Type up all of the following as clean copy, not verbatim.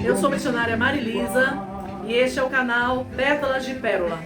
Eu sou missionária Marilisa e este é o canal Pétalas de Pérola.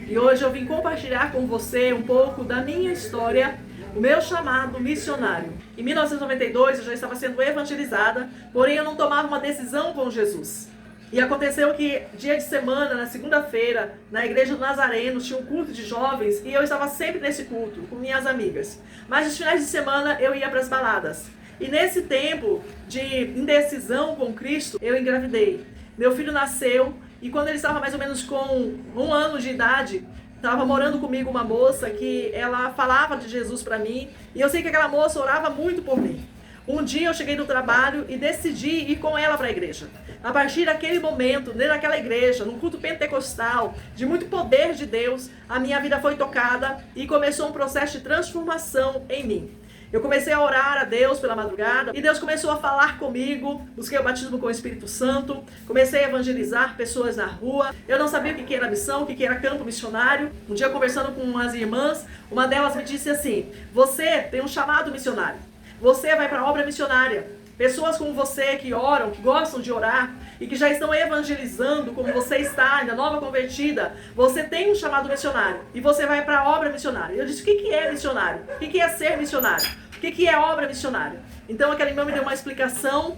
E hoje eu vim compartilhar com você um pouco da minha história, o meu chamado missionário. Em 1992 eu já estava sendo evangelizada, porém eu não tomava uma decisão com Jesus. E aconteceu que dia de semana, na segunda-feira, na igreja do Nazareno, tinha um culto de jovens e eu estava sempre nesse culto com minhas amigas. Mas nos finais de semana eu ia para as baladas. E nesse tempo de indecisão com Cristo, eu engravidei. Meu filho nasceu e quando ele estava mais ou menos com 1 ano de idade, estava morando comigo uma moça que ela falava de Jesus para mim. E eu sei que aquela moça orava muito por mim. Um dia eu cheguei do trabalho e decidi ir com ela para a igreja. A partir daquele momento, dentro daquela igreja, num culto pentecostal, de muito poder de Deus, a minha vida foi tocada e começou um processo de transformação em mim. Eu comecei a orar a Deus pela madrugada e Deus começou a falar comigo, busquei o batismo com o Espírito Santo, comecei a evangelizar pessoas na rua. Eu não sabia o que era missão, o que era campo missionário. Um dia conversando com umas irmãs, uma delas me disse assim: você tem um chamado missionário, você vai para a obra missionária. Pessoas como você que oram, que gostam de orar e que já estão evangelizando como você está, ainda nova convertida, você tem um chamado missionário e você vai para a obra missionária. Eu disse: o que é missionário? O que é ser missionário? O que é obra missionária? Então aquela irmã me deu uma explicação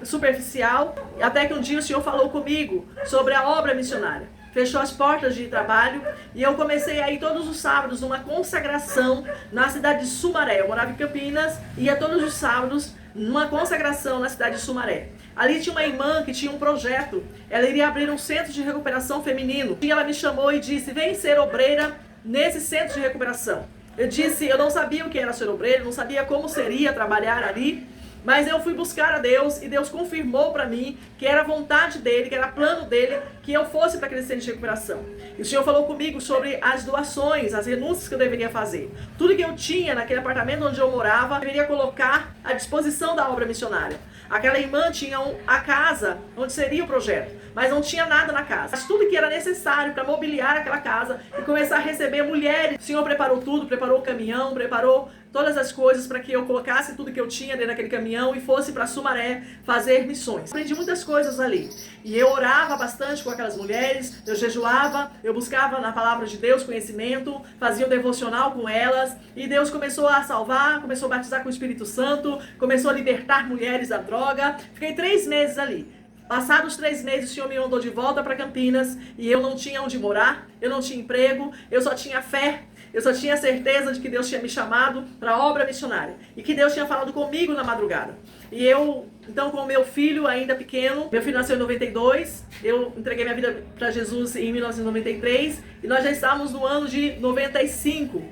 superficial, até que um dia o Senhor falou comigo sobre a obra missionária. Fechou as portas de trabalho e eu comecei a ir todos os sábados numa consagração na cidade de Sumaré. Eu morava em Campinas e ia todos os sábados numa consagração na cidade de Sumaré. Ali tinha uma irmã que tinha um projeto. Ela iria abrir um centro de recuperação feminino. E ela me chamou e disse: vem ser obreira nesse centro de recuperação. Eu disse, eu não sabia o que era ser obreira, não sabia como seria trabalhar ali. Mas eu fui buscar a Deus e Deus confirmou para mim que era vontade dele, que era plano dele, que eu fosse para aquele centro de recuperação. E o Senhor falou comigo sobre as doações, as renúncias que eu deveria fazer. Tudo que eu tinha naquele apartamento onde eu morava, eu deveria colocar à disposição da obra missionária. Aquela irmã tinha a casa onde seria o projeto, mas não tinha nada na casa. Mas tudo que era necessário para mobiliar aquela casa e começar a receber mulheres. O Senhor preparou tudo, preparou o caminhão, preparou todas as coisas para que eu colocasse tudo que eu tinha dentro daquele caminhão e fosse para Sumaré fazer missões. Aprendi muitas coisas ali. E eu orava bastante com aquelas mulheres, eu jejuava, eu buscava na palavra de Deus conhecimento, fazia um devocional com elas. E Deus começou a salvar, começou a batizar com o Espírito Santo, começou a libertar mulheres da droga. Fiquei 3 meses ali. Passados 3 meses, o Senhor me mandou de volta para Campinas e eu não tinha onde morar, eu não tinha emprego, eu só tinha fé, eu só tinha certeza de que Deus tinha me chamado para a obra missionária e que Deus tinha falado comigo na madrugada. E eu, então, com o meu filho ainda pequeno, meu filho nasceu em 92, eu entreguei minha vida para Jesus em 1993 e nós já estávamos no ano de 95.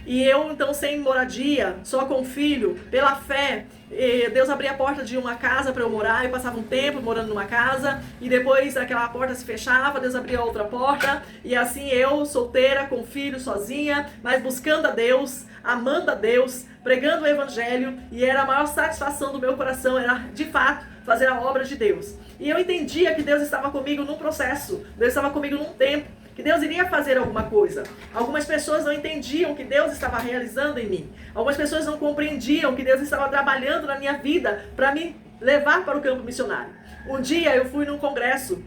E eu, então, sem moradia, só com filho, pela fé, Deus abria a porta de uma casa para eu morar. Eu passava um tempo morando numa casa e depois aquela porta se fechava, Deus abria outra porta. E assim eu, solteira, com filho, sozinha, mas buscando a Deus, amando a Deus, pregando o Evangelho. E era a maior satisfação do meu coração, era de fato fazer a obra de Deus. E eu entendia que Deus estava comigo num processo, Deus estava comigo num tempo, que Deus iria fazer alguma coisa. Algumas pessoas não entendiam o que Deus estava realizando em mim. Algumas pessoas não compreendiam que Deus estava trabalhando na minha vida para me levar para o campo missionário. Um dia eu fui num congresso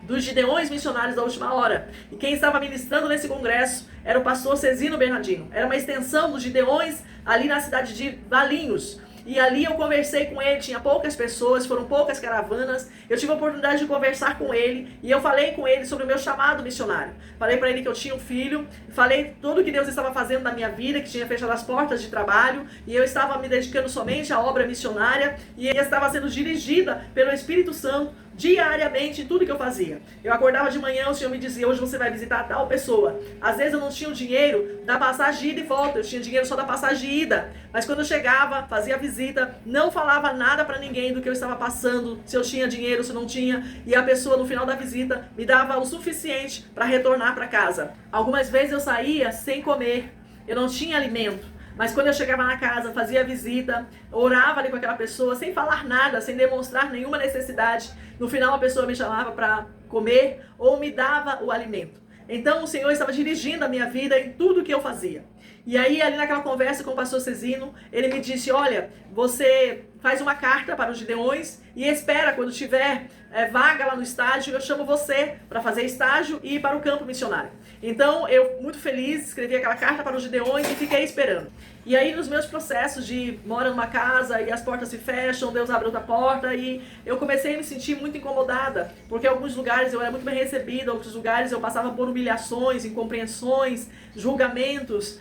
dos Gideões Missionários da Última Hora. E quem estava ministrando nesse congresso era o pastor Cezino Bernardino. Era uma extensão dos Gideões ali na cidade de Valinhos. E ali eu conversei com ele, tinha poucas pessoas, foram poucas caravanas. Eu tive a oportunidade de conversar com ele e eu falei com ele sobre o meu chamado missionário. Falei para ele que eu tinha um filho, falei tudo que Deus estava fazendo na minha vida, que tinha fechado as portas de trabalho e eu estava me dedicando somente à obra missionária e eu estava sendo dirigida pelo Espírito Santo diariamente em tudo que eu fazia. Eu acordava de manhã, o Senhor me dizia: hoje você vai visitar tal pessoa. Às vezes eu não tinha o dinheiro da passagem de ida e volta, eu tinha dinheiro só da passagem de ida. Mas quando eu chegava, fazia a visita, não falava nada para ninguém do que eu estava passando, se eu tinha dinheiro, se não tinha. E a pessoa no final da visita me dava o suficiente para retornar para casa. Algumas vezes eu saía sem comer, eu não tinha alimento. Mas quando eu chegava na casa, fazia a visita, orava ali com aquela pessoa, sem falar nada, sem demonstrar nenhuma necessidade. No final a pessoa me chamava para comer ou me dava o alimento. Então o Senhor estava dirigindo a minha vida em tudo que eu fazia. E aí ali naquela conversa com o pastor Cezino, ele me disse: olha, você faz uma carta para os Gideões e espera, quando tiver vaga lá no estágio, eu chamo você para fazer estágio e ir para o campo missionário. Então, eu, muito feliz, escrevi aquela carta para os Gideões e fiquei esperando. E aí, nos meus processos de mora numa casa e as portas se fecham, Deus abre outra porta, e eu comecei a me sentir muito incomodada, porque em alguns lugares eu era muito bem recebida, em outros lugares eu passava por humilhações, incompreensões, julgamentos,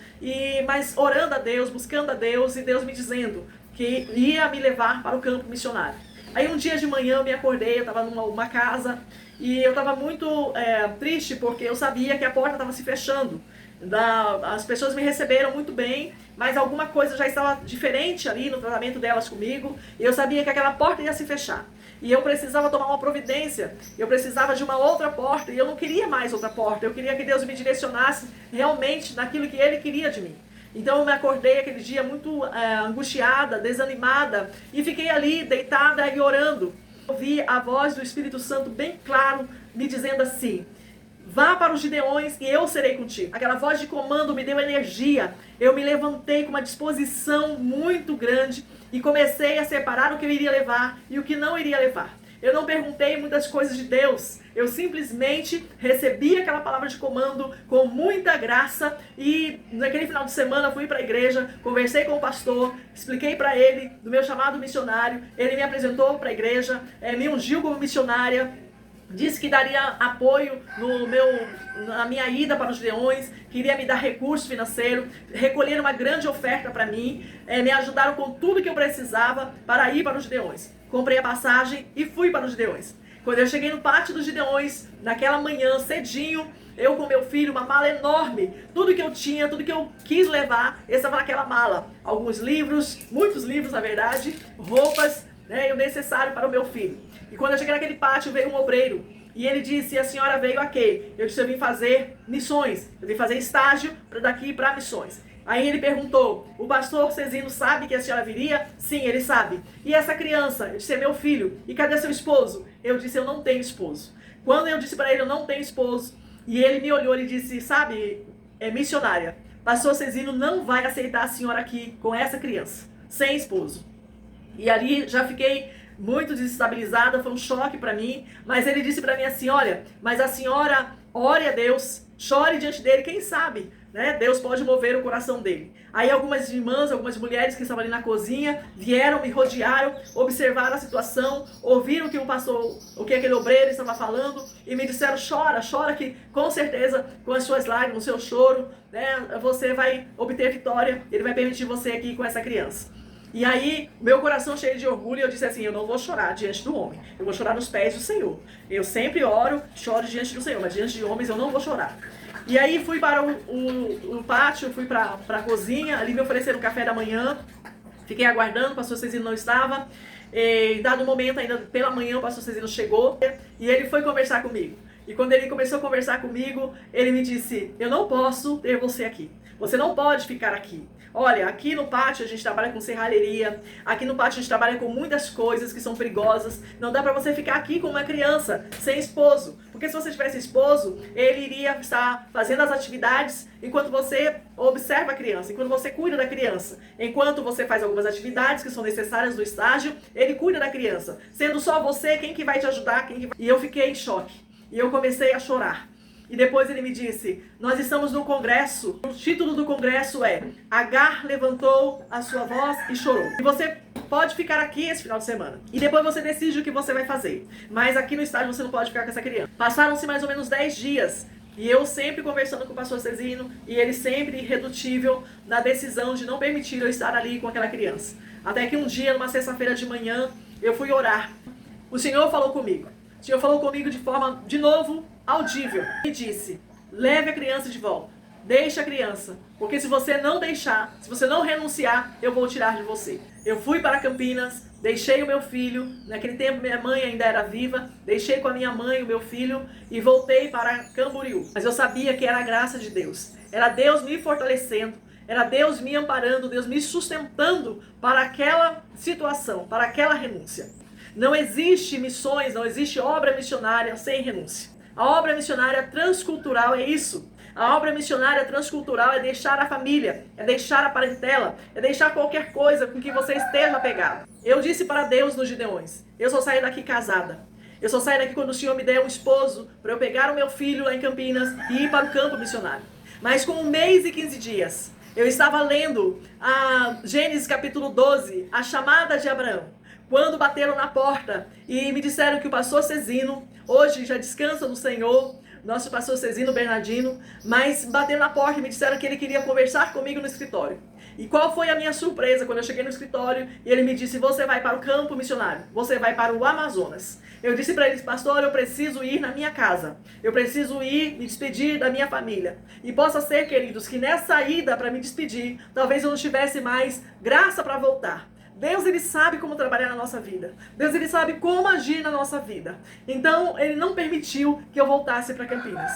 mas orando a Deus, buscando a Deus, e Deus me dizendo que ia me levar para o campo missionário. Aí um dia de manhã eu me acordei, eu estava numa casa e eu estava muito triste, porque eu sabia que a porta estava se fechando. As pessoas me receberam muito bem, mas alguma coisa já estava diferente ali no tratamento delas comigo, e eu sabia que aquela porta ia se fechar. E eu precisava tomar uma providência, eu precisava de uma outra porta, e eu não queria mais outra porta, eu queria que Deus me direcionasse realmente naquilo que Ele queria de mim. Então eu me acordei aquele dia muito angustiada, desanimada, e fiquei ali deitada e orando. Ouvi a voz do Espírito Santo bem claro me dizendo assim: vá para os Gideões e eu serei contigo. Aquela voz de comando me deu energia. Eu me levantei com uma disposição muito grande e comecei a separar o que eu iria levar e o que não iria levar. Eu não perguntei muitas coisas de Deus, eu simplesmente recebi aquela palavra de comando com muita graça, e naquele final de semana fui para a igreja, conversei com o pastor, expliquei para ele do meu chamado missionário, ele me apresentou para a igreja, me ungiu como missionária, disse que daria apoio na minha ida para os Gideões, queria me dar recurso financeiro, recolher uma grande oferta para mim, me ajudaram com tudo que eu precisava para ir para os Gideões. Comprei a passagem e fui para os Gideões. Quando eu cheguei no pátio dos Gideões, naquela manhã, cedinho, eu com meu filho, uma mala enorme, tudo que eu tinha, tudo que eu quis levar, estava naquela mala. Alguns livros, muitos livros na verdade, roupas, e o necessário para o meu filho. E quando eu cheguei naquele pátio, veio um obreiro. E ele disse: a senhora veio a quê? Eu disse: eu vim fazer missões. Eu vim fazer estágio daqui para missões. Aí ele perguntou: o pastor Cezino sabe que a senhora viria? Sim, ele sabe. E essa criança? Eu disse: é meu filho. E cadê seu esposo? Eu disse: eu não tenho esposo. Quando eu disse para ele: eu não tenho esposo, e ele me olhou e disse: sabe, missionária, pastor Cezino não vai aceitar a senhora aqui com essa criança, sem esposo. E ali já fiquei muito desestabilizada, foi um choque para mim, mas ele disse para mim assim: olha, mas a senhora ore a Deus, chore diante dele, quem sabe, Deus pode mover o coração dele. Aí algumas irmãs, algumas mulheres que estavam ali na cozinha, vieram, me rodearam, observaram a situação, ouviram o que o pastor, o que aquele obreiro estava falando, e me disseram: chora, chora, que com certeza, com as suas lágrimas, o seu choro, você vai obter vitória, ele vai permitir você aqui com essa criança. E aí, meu coração cheio de orgulho, eu disse assim: eu não vou chorar diante do homem, eu vou chorar nos pés do Senhor. Eu sempre oro, choro diante do Senhor, mas diante de homens eu não vou chorar. E aí fui para o pátio, fui para a cozinha, ali me ofereceram café da manhã, fiquei aguardando, o pastor Cezino não estava. Em dado momento, ainda pela manhã, o pastor Cezino chegou e ele foi conversar comigo. E quando ele começou a conversar comigo, ele me disse: eu não posso ter você aqui. Você não pode ficar aqui. Olha, aqui no pátio a gente trabalha com serralheria, aqui no pátio a gente trabalha com muitas coisas que são perigosas. Não dá para você ficar aqui com uma criança, sem esposo. Porque se você tivesse esposo, ele iria estar fazendo as atividades enquanto você observa a criança, enquanto você cuida da criança. Enquanto você faz algumas atividades que são necessárias no estágio, ele cuida da criança. Sendo só você, quem que vai te ajudar? E eu fiquei em choque. E eu comecei a chorar. E depois ele me disse: nós estamos no congresso, o título do congresso é Agar levantou a sua voz e chorou. E você pode ficar aqui esse final de semana. E depois você decide o que você vai fazer. Mas aqui no estádio você não pode ficar com essa criança. Passaram-se mais ou menos 10 dias. E eu sempre conversando com o pastor Cezino, e ele sempre irredutível na decisão de não permitir eu estar ali com aquela criança. Até que um dia, numa sexta-feira de manhã, eu fui orar. O Senhor falou comigo. O Senhor falou comigo de forma, de novo, audível. E disse: leve a criança de volta. Deixe a criança. Porque se você não deixar, se você não renunciar, eu vou tirar de você. Eu fui para Campinas, deixei o meu filho. Naquele tempo minha mãe ainda era viva. Deixei com a minha mãe o meu filho e voltei para Camboriú. Mas eu sabia que era a graça de Deus. Era Deus me fortalecendo. Era Deus me amparando, Deus me sustentando para aquela situação, para aquela renúncia. Não existe missões, não existe obra missionária sem renúncia. A obra missionária transcultural é isso. A obra missionária transcultural é deixar a família, é deixar a parentela, é deixar qualquer coisa com que você esteja apegado. Eu disse para Deus nos Gideões: eu só saio daqui casada. Eu só saio daqui quando o Senhor me der um esposo para eu pegar o meu filho lá em Campinas e ir para o campo missionário. Mas com 1 mês e 15 dias, eu estava lendo a Gênesis capítulo 12, a chamada de Abraão. Quando bateram na porta e me disseram que o pastor Cezino, hoje já descansa no Senhor, nosso pastor Cezino Bernardino, mas bateram na porta e me disseram que ele queria conversar comigo no escritório. E qual foi a minha surpresa quando eu cheguei no escritório e ele me disse: você vai para o campo missionário, você vai para o Amazonas. Eu disse para ele: pastor, eu preciso ir na minha casa, eu preciso ir me despedir da minha família. E possa ser, queridos, que nessa ida para me despedir, talvez eu não tivesse mais graça para voltar. Deus, ele sabe como trabalhar na nossa vida. Deus, ele sabe como agir na nossa vida. Então, ele não permitiu que eu voltasse para Campinas.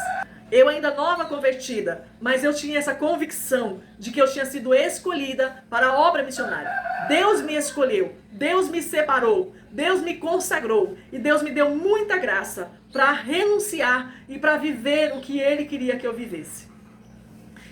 Eu ainda nova convertida, mas eu tinha essa convicção de que eu tinha sido escolhida para a obra missionária. Deus me escolheu, Deus me separou, Deus me consagrou e Deus me deu muita graça para renunciar e para viver o que Ele queria que eu vivesse.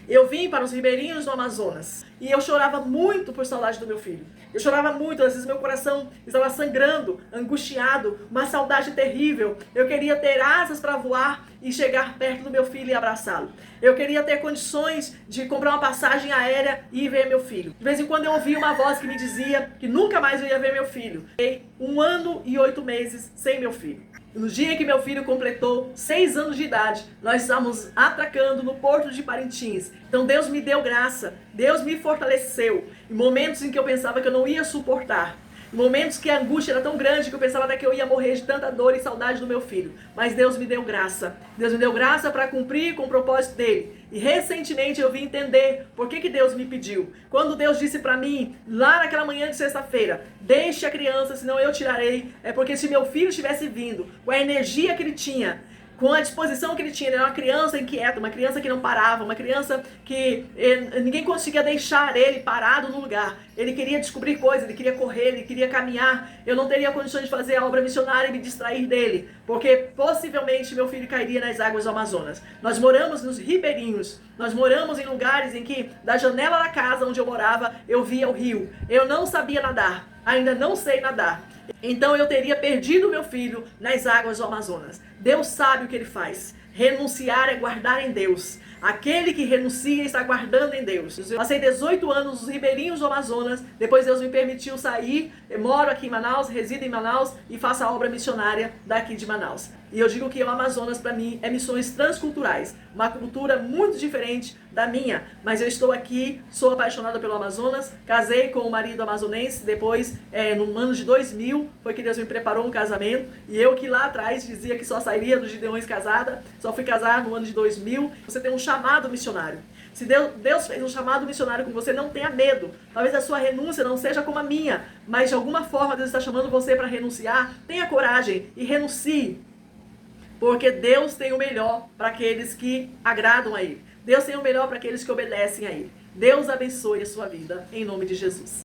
Eu vim para os ribeirinhos do Amazonas e eu chorava muito por saudade do meu filho. Eu chorava muito, às vezes meu coração estava sangrando, angustiado, uma saudade terrível. Eu queria ter asas para voar e chegar perto do meu filho e abraçá-lo. Eu queria ter condições de comprar uma passagem aérea e ir ver meu filho. De vez em quando eu ouvia uma voz que me dizia que nunca mais eu ia ver meu filho. Fiquei 1 ano e 8 meses sem meu filho. No dia que meu filho completou 6 anos de idade, nós estávamos atracando no porto de Parintins. Então Deus me deu graça, Deus me fortaleceu. Em momentos em que eu pensava que eu não ia suportar. Em momentos que a angústia era tão grande que eu pensava até que eu ia morrer de tanta dor e saudade do meu filho. Mas Deus me deu graça. Deus me deu graça para cumprir com o propósito dele. E recentemente eu vim entender por que Deus me pediu. Quando Deus disse para mim, lá naquela manhã de sexta-feira: deixe a criança, senão eu tirarei. É porque se meu filho tivesse vindo com a energia que ele tinha, com a disposição que ele tinha, ele era uma criança inquieta, uma criança que não parava, uma criança que ninguém conseguia deixar ele parado no lugar. Ele queria descobrir coisas, ele queria correr, ele queria caminhar. Eu não teria condições de fazer a obra missionária e me distrair dele, porque possivelmente meu filho cairia nas águas do Amazonas. Nós moramos nos ribeirinhos, nós moramos em lugares em que, da janela da casa onde eu morava, eu via o rio. Eu não sabia nadar, ainda não sei nadar. Então eu teria perdido meu filho nas águas do Amazonas. Deus sabe o que ele faz. Renunciar é guardar em Deus. Aquele que renuncia está guardando em Deus. Eu passei 18 anos nos ribeirinhos do Amazonas. Depois Deus me permitiu sair. Eu moro aqui em Manaus, resido em Manaus e faço a obra missionária daqui de Manaus. E eu digo que o Amazonas para mim é missões transculturais. Uma cultura muito diferente da minha. Mas eu estou aqui, sou apaixonada pelo Amazonas. Casei com o marido amazonense. Depois, no ano de 2000, foi que Deus me preparou um casamento. E eu que lá atrás dizia que só sairia dos Gideões casada. Só fui casar no ano de 2000. Você tem um chamado missionário. Se Deus fez um chamado missionário com você, não tenha medo. Talvez a sua renúncia não seja como a minha, mas de alguma forma Deus está chamando você para renunciar. Tenha coragem e renuncie. Porque Deus tem o melhor para aqueles que agradam a Ele. Deus tem o melhor para aqueles que obedecem a Ele. Deus abençoe a sua vida, em nome de Jesus.